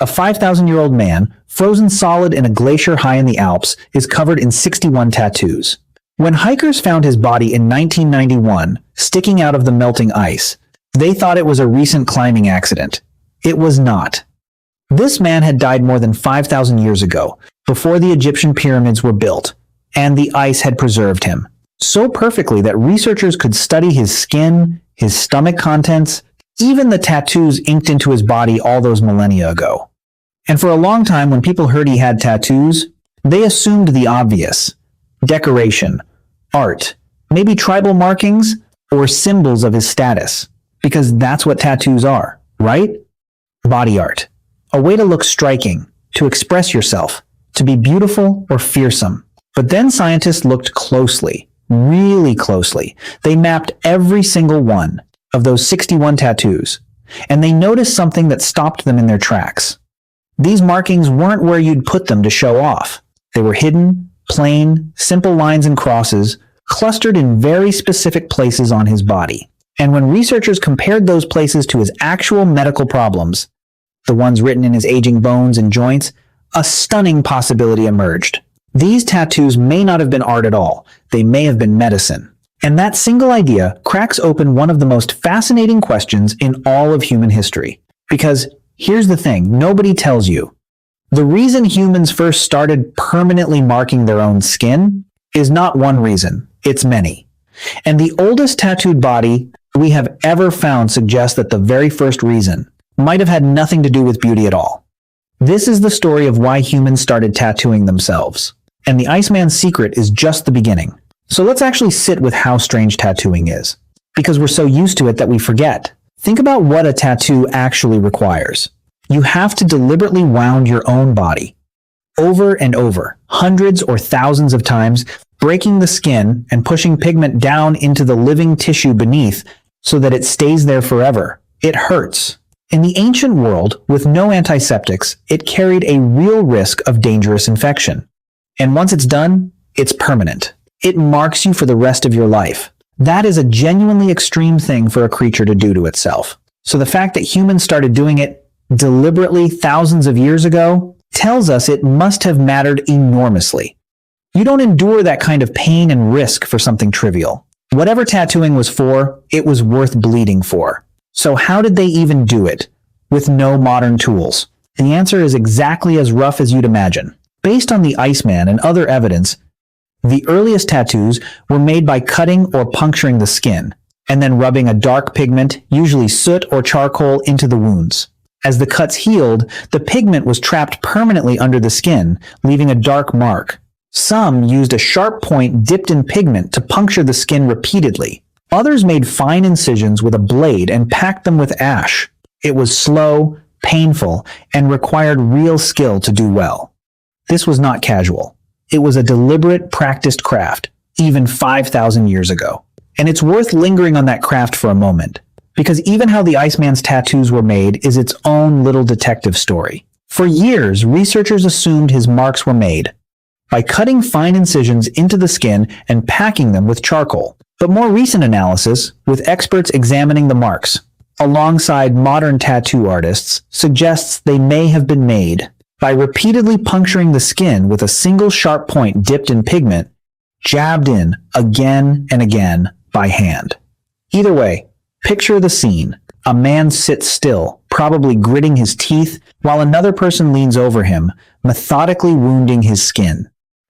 A 5,000-year-old man, frozen solid in a glacier high in the Alps, is covered in 61 tattoos. When hikers found his body in 1991, sticking out of the melting ice, they thought it was a recent climbing accident. It was not. This man had died more than 5,000 years ago, before the Egyptian pyramids were built, and the ice had preserved him so perfectly that researchers could study his skin, his stomach contents, even the tattoos inked into his body all those millennia ago. And for a long time, when people heard he had tattoos, they assumed the obvious: decoration, art, maybe tribal markings, or symbols of his status. Because that's what tattoos are, right? Body art. A way to look striking, to express yourself, to be beautiful or fearsome. But then scientists looked closely, really closely. They mapped every single one of those 61 tattoos, and they noticed something that stopped them in their tracks. These markings weren't where you'd put them to show off. They were hidden, plain, simple lines and crosses, clustered in very specific places on his body. And when researchers compared those places to his actual medical problems, the ones written in his aging bones and joints, a stunning possibility emerged. These tattoos may not have been art at all. They may have been medicine. And that single idea cracks open one of the most fascinating questions in all of human history. Because here's the thing, nobody tells you. The reason humans first started permanently marking their own skin is not one reason, it's many. And the oldest tattooed body we have ever found suggests that the very first reason might have had nothing to do with beauty at all. This is the story of why humans started tattooing themselves. And the Iceman's secret is just the beginning. So let's actually sit with how strange tattooing is. Because we're so used to it that we forget. Think about what a tattoo actually requires. You have to deliberately wound your own body over and over, hundreds or thousands of times, breaking the skin and pushing pigment down into the living tissue beneath so that it stays there forever. It hurts. In the ancient world, with no antiseptics, it carried a real risk of dangerous infection. And once it's done, it's permanent. It marks you for the rest of your life. That is a genuinely extreme thing for a creature to do to itself. So the fact that humans started doing it deliberately thousands of years ago tells us it must have mattered enormously. You don't endure that kind of pain and risk for something trivial. Whatever tattooing was for, it was worth bleeding for. So how did they even do it with no modern tools? The answer is exactly as rough as you'd imagine. Based on the Iceman and other evidence, the earliest tattoos were made by cutting or puncturing the skin, and then rubbing a dark pigment, usually soot or charcoal, into the wounds. As the cuts healed, the pigment was trapped permanently under the skin, leaving a dark mark. Some used a sharp point dipped in pigment to puncture the skin repeatedly. Others made fine incisions with a blade and packed them with ash. It was slow, painful, and required real skill to do well. This was not casual. It was a deliberate, practiced craft, even 5,000 years ago. And it's worth lingering on that craft for a moment, because even how the Iceman's tattoos were made is its own little detective story. For years, researchers assumed his marks were made by cutting fine incisions into the skin and packing them with charcoal. But more recent analysis, with experts examining the marks, alongside modern tattoo artists, suggests they may have been made by repeatedly puncturing the skin with a single sharp point dipped in pigment, jabbed in again and again by hand. Either way, picture the scene. A man sits still, probably gritting his teeth, while another person leans over him, methodically wounding his skin.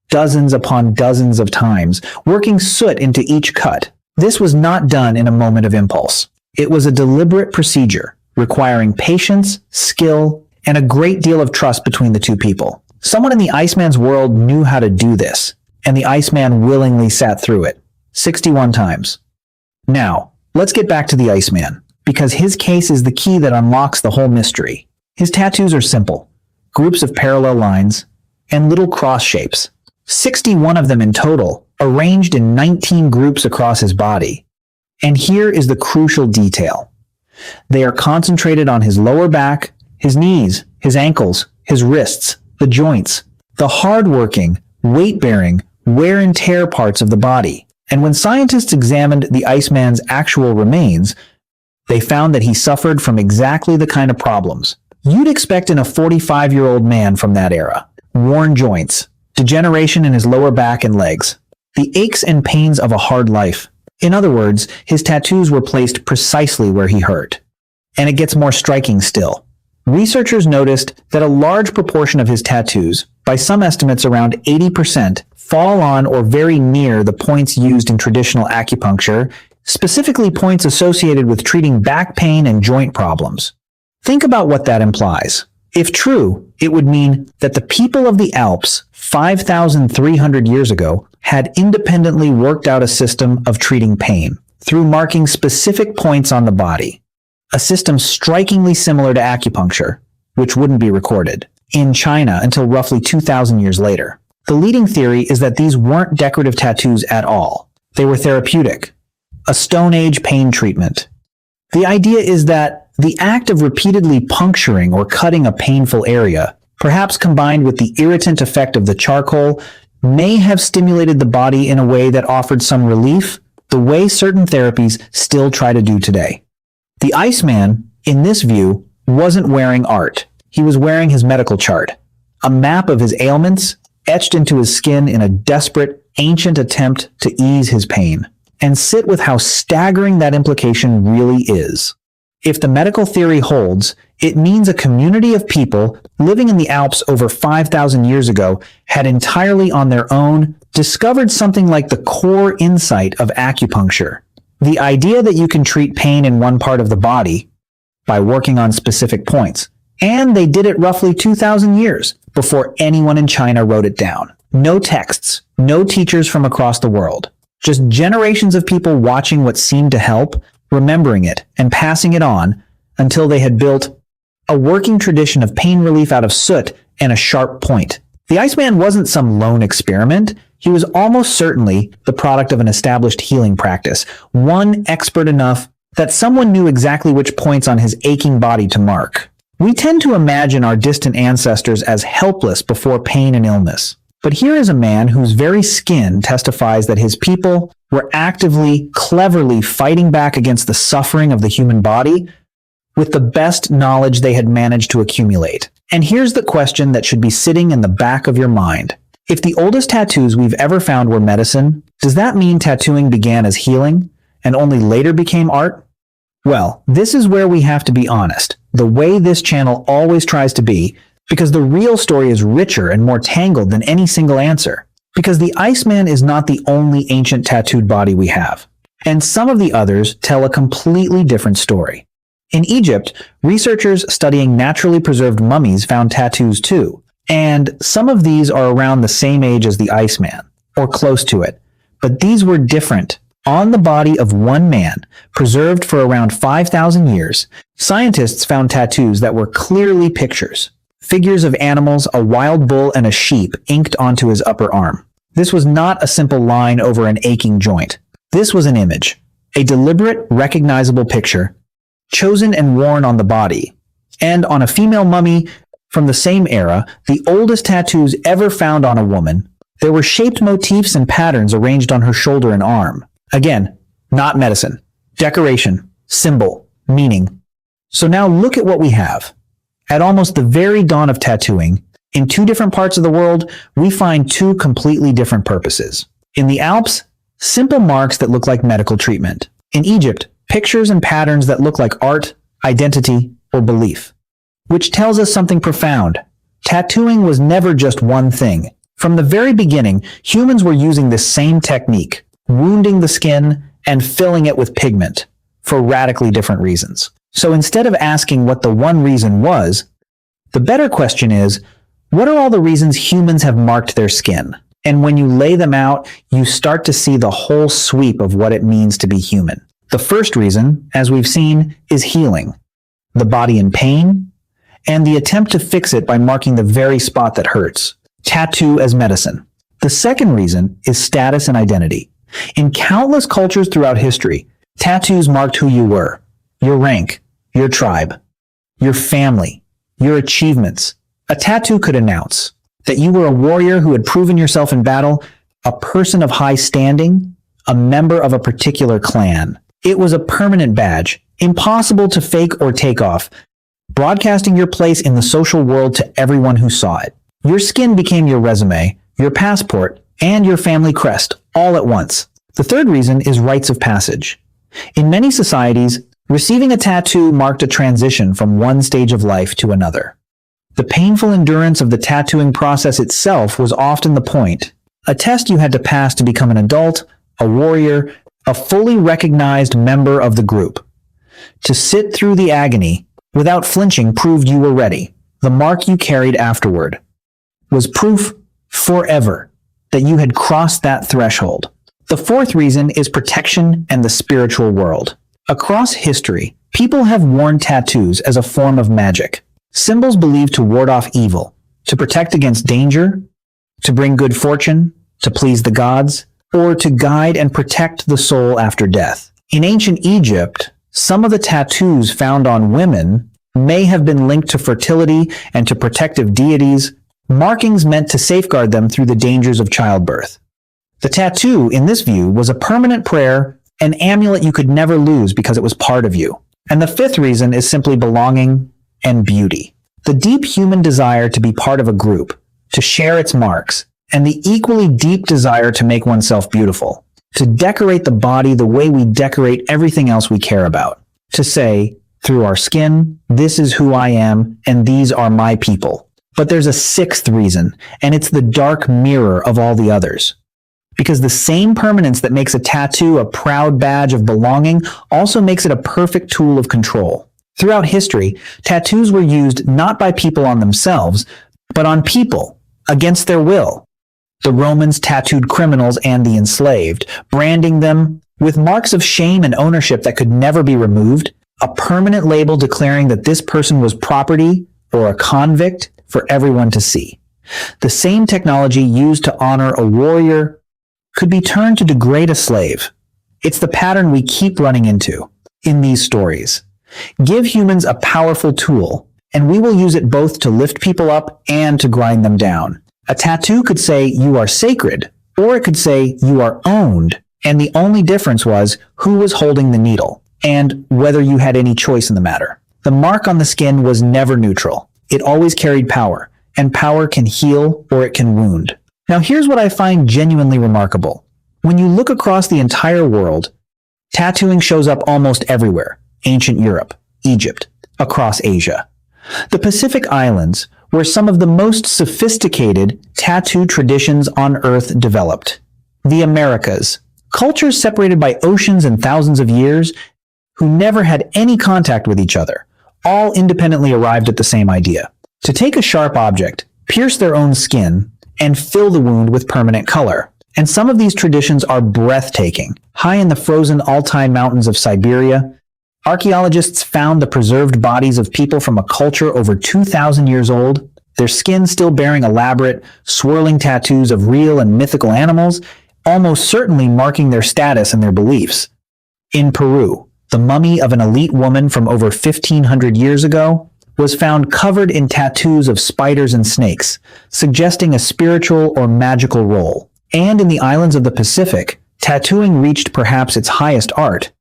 Dozens upon dozens of times, working soot into each cut. This was not done in a moment of impulse. It was a deliberate procedure, requiring patience, skill, and a great deal of trust between the two people. Someone in the Iceman's world knew how to do this, and the Iceman willingly sat through it, 61 times. Now, let's get back to the Iceman, because his case is the key that unlocks the whole mystery. His tattoos are simple, groups of parallel lines, and little cross shapes. 61 of them in total, arranged in 19 groups across his body. And here is the crucial detail. They are concentrated on his lower back, his knees, his ankles, his wrists, the joints, the hard-working, weight-bearing, wear and tear parts of the body. And when scientists examined the Iceman's actual remains, they found that he suffered from exactly the kind of problems you'd expect in a 45-year-old man from that era. Worn joints, degeneration in his lower back and legs, the aches and pains of a hard life. In other words, his tattoos were placed precisely where he hurt. And it gets more striking still. Researchers noticed that a large proportion of his tattoos, by some estimates around 80%, fall on or very near the points used in traditional acupuncture, specifically points associated with treating back pain and joint problems. Think about what that implies. If true, it would mean that the people of the Alps 5,300 years ago had independently worked out a system of treating pain through marking specific points on the body. A system strikingly similar to acupuncture, which wouldn't be recorded in China until roughly 2,000 years later. The leading theory is that these weren't decorative tattoos at all. They were therapeutic, a Stone Age pain treatment. The idea is that the act of repeatedly puncturing or cutting a painful area, perhaps combined with the irritant effect of the charcoal, may have stimulated the body in a way that offered some relief, the way certain therapies still try to do today. The Iceman, in this view, wasn't wearing art. He was wearing his medical chart, a map of his ailments etched into his skin in a desperate, ancient attempt to ease his pain. And sit with how staggering that implication really is. If the medical theory holds, it means a community of people living in the Alps over 5,000 years ago had entirely on their own discovered something like the core insight of acupuncture. The idea that you can treat pain in one part of the body by working on specific points. And they did it roughly 2,000 years before anyone in China wrote it down. No texts, no teachers from across the world. Just generations of people watching what seemed to help, remembering it, and passing it on until they had built a working tradition of pain relief out of soot and a sharp point. The Iceman wasn't some lone experiment. He was almost certainly the product of an established healing practice, one expert enough that someone knew exactly which points on his aching body to mark. We tend to imagine our distant ancestors as helpless before pain and illness. But here is a man whose very skin testifies that his people were actively, cleverly fighting back against the suffering of the human body with the best knowledge they had managed to accumulate. And here's the question that should be sitting in the back of your mind. If the oldest tattoos we've ever found were medicine, does that mean tattooing began as healing and only later became art? Well, this is where we have to be honest, the way this channel always tries to be, because the real story is richer and more tangled than any single answer. Because the Iceman is not the only ancient tattooed body we have. And some of the others tell a completely different story. In Egypt, researchers studying naturally preserved mummies found tattoos too. And some of these are around the same age as the Iceman, or close to it. But these were different. On the body of one man, preserved for around 5,000 years, scientists found tattoos that were clearly pictures. Figures of animals, a wild bull and a sheep inked onto his upper arm. This was not a simple line over an aching joint. This was an image, a deliberate, recognizable picture, chosen and worn on the body. And on a female mummy from the same era, the oldest tattoos ever found on a woman, there were shaped motifs and patterns arranged on her shoulder and arm. Again, not medicine. Decoration, symbol, meaning. So now look at what we have. At almost the very dawn of tattooing, in two different parts of the world, we find two completely different purposes. In the Alps, simple marks that look like medical treatment. In Egypt, pictures and patterns that look like art, identity, or belief. Which tells us something profound. Tattooing was never just one thing. From the very beginning, humans were using this same technique, wounding the skin and filling it with pigment, for radically different reasons. So instead of asking what the one reason was, the better question is, what are all the reasons humans have marked their skin? And when you lay them out, you start to see the whole sweep of what it means to be human. The first reason, as we've seen, is healing. The body in pain, and the attempt to fix it by marking the very spot that hurts. Tattoo as medicine. The second reason is status and identity. In countless cultures throughout history, tattoos marked who you were. Your rank, your tribe, your family, your achievements. A tattoo could announce that you were a warrior who had proven yourself in battle, a person of high standing, a member of a particular clan. It was a permanent badge, impossible to fake or take off, broadcasting your place in the social world to everyone who saw it. Your skin became your resume, your passport, and your family crest, all at once. The third reason is rites of passage. In many societies, receiving a tattoo marked a transition from one stage of life to another. The painful endurance of the tattooing process itself was often the point, a test you had to pass to become an adult, a warrior, a fully recognized member of the group. To sit through the agony without flinching proved you were ready. The mark you carried afterward was proof forever that you had crossed that threshold. The fourth reason is protection and the spiritual world. Across history, people have worn tattoos as a form of magic. Symbols believed to ward off evil, to protect against danger, to bring good fortune, to please the gods, or to guide and protect the soul after death. In ancient Egypt, some of the tattoos found on women may have been linked to fertility and to protective deities, markings meant to safeguard them through the dangers of childbirth. The tattoo, in this view, was a permanent prayer, an amulet you could never lose because it was part of you. And the fifth reason is simply belonging and beauty. The deep human desire to be part of a group, to share its marks, and the equally deep desire to make oneself beautiful, to decorate the body the way we decorate everything else we care about, to say, through our skin, this is who I am, and these are my people. But there's a sixth reason, and it's the dark mirror of all the others. Because the same permanence that makes a tattoo a proud badge of belonging also makes it a perfect tool of control. Throughout history, tattoos were used not by people on themselves, but on people, against their will. The Romans tattooed criminals and the enslaved, branding them with marks of shame and ownership that could never be removed, a permanent label declaring that this person was property or a convict for everyone to see. The same technology used to honor a warrior could be turned to degrade a slave. It's the pattern we keep running into in these stories. Give humans a powerful tool, and we will use it both to lift people up and to grind them down. A tattoo could say you are sacred, or it could say you are owned, and the only difference was who was holding the needle, and whether you had any choice in the matter. The mark on the skin was never neutral. It always carried power, and power can heal or it can wound. Now here's what I find genuinely remarkable. When you look across the entire world, tattooing shows up almost everywhere. Ancient Europe, Egypt, across Asia. The Pacific Islands, where some of the most sophisticated tattoo traditions on Earth developed. The Americas, cultures separated by oceans and thousands of years, who never had any contact with each other, all independently arrived at the same idea. To take a sharp object, pierce their own skin, and fill the wound with permanent color. And some of these traditions are breathtaking. High in the frozen Altai mountains of Siberia, archaeologists found the preserved bodies of people from a culture over 2,000 years old, their skin still bearing elaborate, swirling tattoos of real and mythical animals, almost certainly marking their status and their beliefs. In Peru, the mummy of an elite woman from over 1,500 years ago was found covered in tattoos of spiders and snakes, suggesting a spiritual or magical role. And in the islands of the Pacific, tattooing reached perhaps its highest art.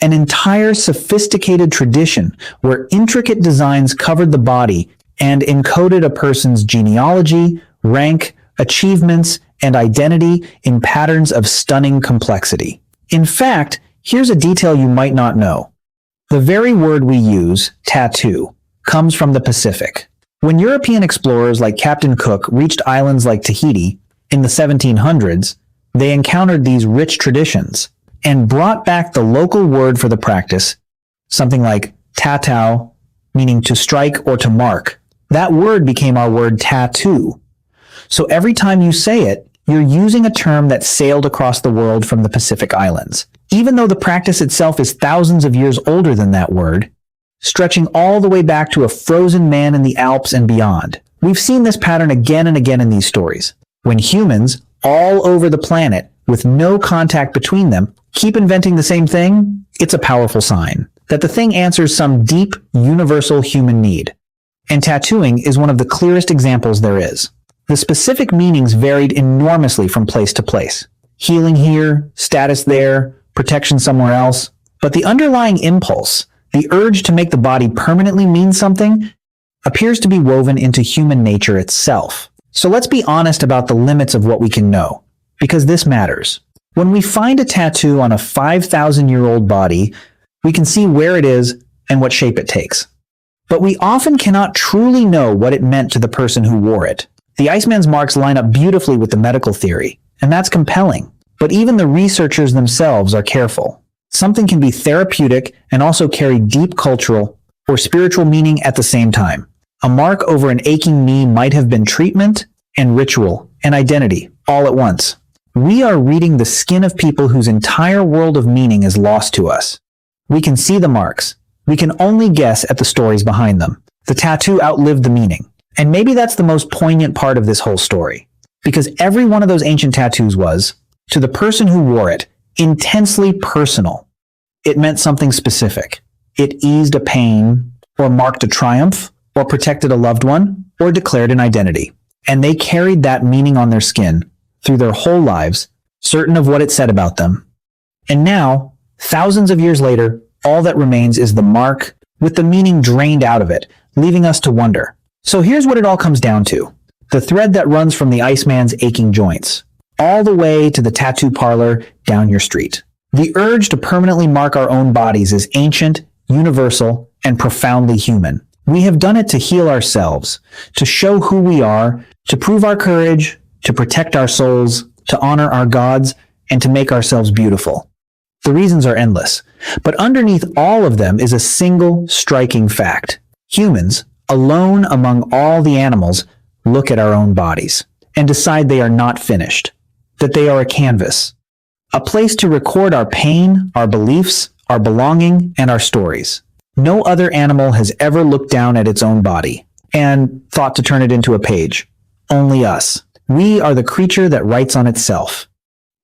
An entire sophisticated tradition where intricate designs covered the body and encoded a person's genealogy, rank, achievements, and identity in patterns of stunning complexity. In fact, here's a detail you might not know. The very word we use, tattoo, comes from the Pacific. When European explorers like Captain Cook reached islands like Tahiti in the 1700s, they encountered these rich traditions and brought back the local word for the practice, something like tatau, meaning to strike or to mark. That word became our word tattoo. So every time you say it, you're using a term that sailed across the world from the Pacific Islands. Even though the practice itself is thousands of years older than that word, stretching all the way back to a frozen man in the Alps and beyond. We've seen this pattern again and again in these stories. When humans, all over the planet, with no contact between them, keep inventing the same thing, it's a powerful sign that the thing answers some deep, universal human need. And tattooing is one of the clearest examples there is. The specific meanings varied enormously from place to place. Healing here, status there, protection somewhere else. But the underlying impulse, The urge to make the body permanently mean something appears to be woven into human nature itself. So let's be honest about the limits of what we can know, because this matters. When we find a tattoo on a 5,000-year-old body, we can see where it is and what shape it takes. But we often cannot truly know what it meant to the person who wore it. The Iceman's marks line up beautifully with the medical theory, and that's compelling. But even the researchers themselves are careful. Something can be therapeutic and also carry deep cultural or spiritual meaning at the same time. A mark over an aching knee might have been treatment and ritual and identity all at once. We are reading the skin of people whose entire world of meaning is lost to us. We can see the marks. We can only guess at the stories behind them. The tattoo outlived the meaning. And maybe that's the most poignant part of this whole story. Because every one of those ancient tattoos was, to the person who wore it, intensely personal. It meant something specific. It eased a pain, or marked a triumph, or protected a loved one, or declared an identity. And they carried that meaning on their skin through their whole lives, certain of what it said about them. And now, thousands of years later, all that remains is the mark, with the meaning drained out of it, leaving us to wonder. So here's what it all comes down to. The thread that runs from the Iceman's aching joints, all the way to the tattoo parlor down your street. The urge to permanently mark our own bodies is ancient, universal, and profoundly human. We have done it to heal ourselves, to show who we are, to prove our courage, to protect our souls, to honor our gods, and to make ourselves beautiful. The reasons are endless, but underneath all of them is a single striking fact. Humans, alone among all the animals, look at our own bodies and decide they are not finished, that they are a canvas, a place to record our pain, our beliefs, our belonging, and our stories. No other animal has ever looked down at its own body and thought to turn it into a page. Only us. We are the creature that writes on itself.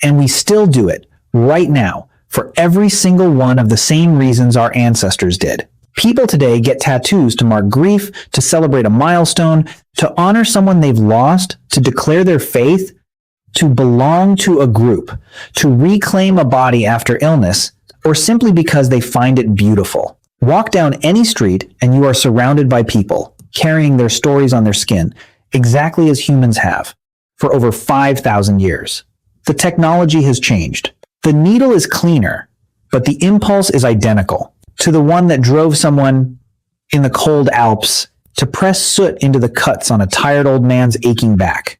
And we still do it, right now, for every single one of the same reasons our ancestors did. People today get tattoos to mark grief, to celebrate a milestone, to honor someone they've lost, to declare their faith, to belong to a group, to reclaim a body after illness, or simply because they find it beautiful. Walk down any street and you are surrounded by people carrying their stories on their skin, exactly as humans have, for over 5,000 years. The technology has changed. The needle is cleaner, but the impulse is identical to the one that drove someone in the cold Alps to press soot into the cuts on a tired old man's aching back.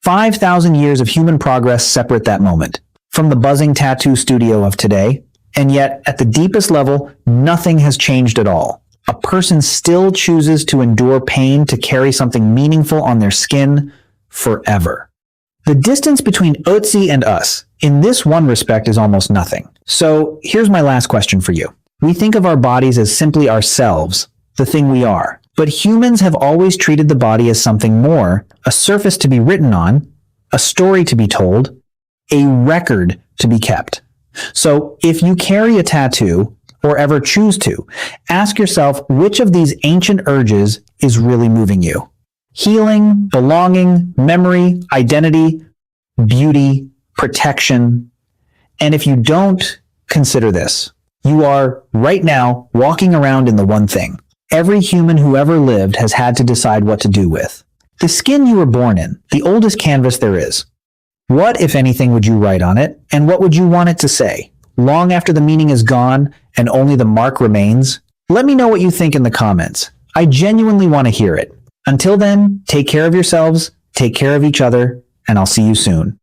5,000 years of human progress separate that moment from the buzzing tattoo studio of today, and yet at the deepest level, nothing has changed at all. A person still chooses to endure pain to carry something meaningful on their skin forever. The distance between Ötzi and us, in this one respect, is almost nothing. So here's my last question for you. We think of our bodies as simply ourselves, the thing we are. But humans have always treated the body as something more, a surface to be written on, a story to be told, a record to be kept. So if you carry a tattoo, or ever choose to, ask yourself which of these ancient urges is really moving you. Healing, belonging, memory, identity, beauty, protection. And if you don't consider this, you are, right now, walking around in the one thing every human who ever lived has had to decide what to do with. The skin you were born in, the oldest canvas there is. What, if anything, would you write on it, and what would you want it to say? Long after the meaning is gone and only the mark remains? Let me know what you think in the comments. I genuinely want to hear it. Until then, take care of yourselves, take care of each other, and I'll see you soon.